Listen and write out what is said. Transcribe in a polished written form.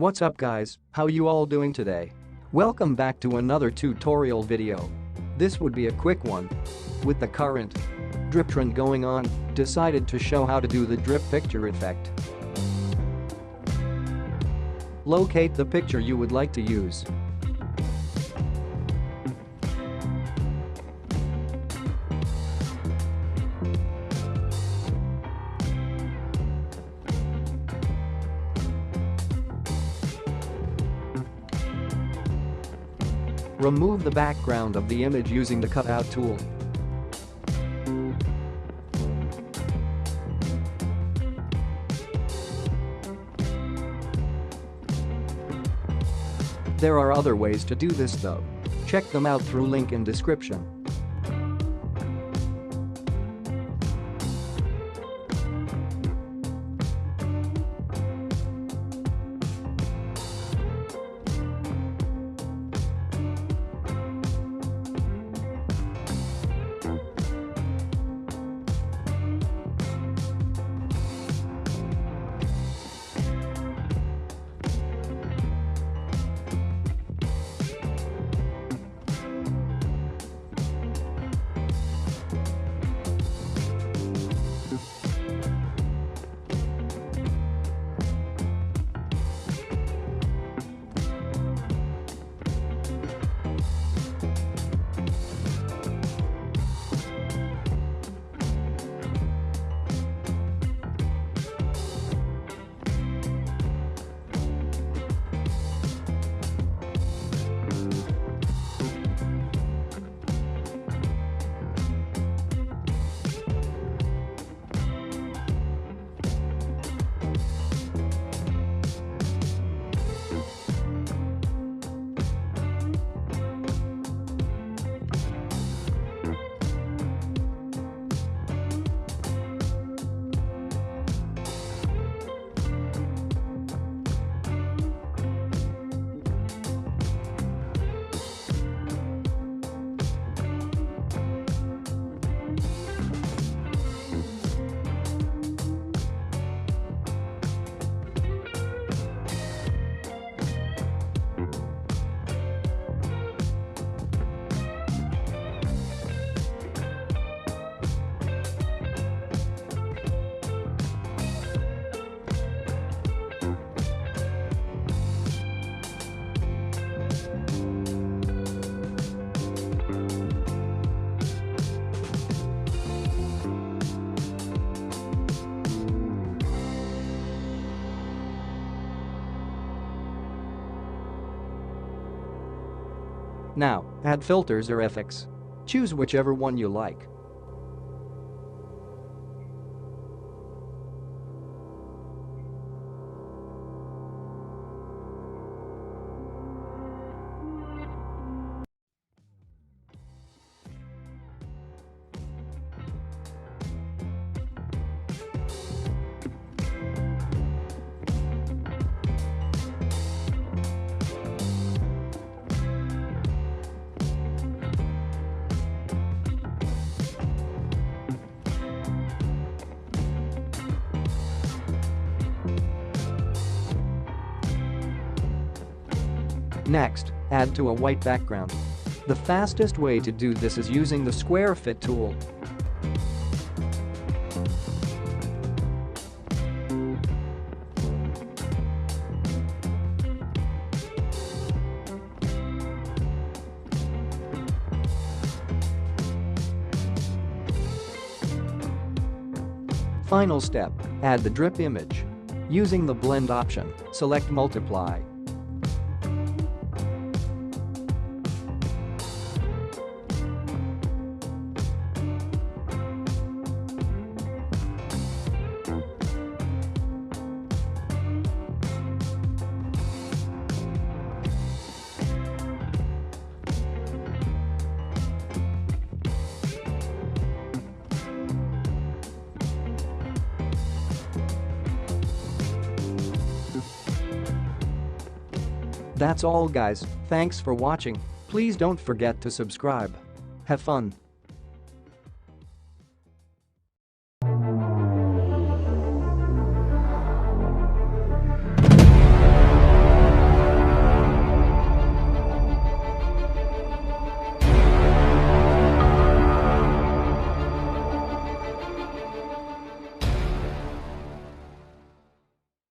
What's up guys, how you all doing today? Welcome back to another tutorial video. This would be a quick one. With the current drip trend going on, decided to show how to do the drip picture effect. Locate the picture you would like to use. Remove the background of the image using the cutout tool. There are other ways to do this though. Check them out through link in description. Now, add filters or effects. Choose whichever one you like. Next, add to a white background. The fastest way to do this is using the square fit tool. Final step, add the drip image. Using the blend option, select multiply. That's all guys, thanks for watching, please don't forget to subscribe. Have fun.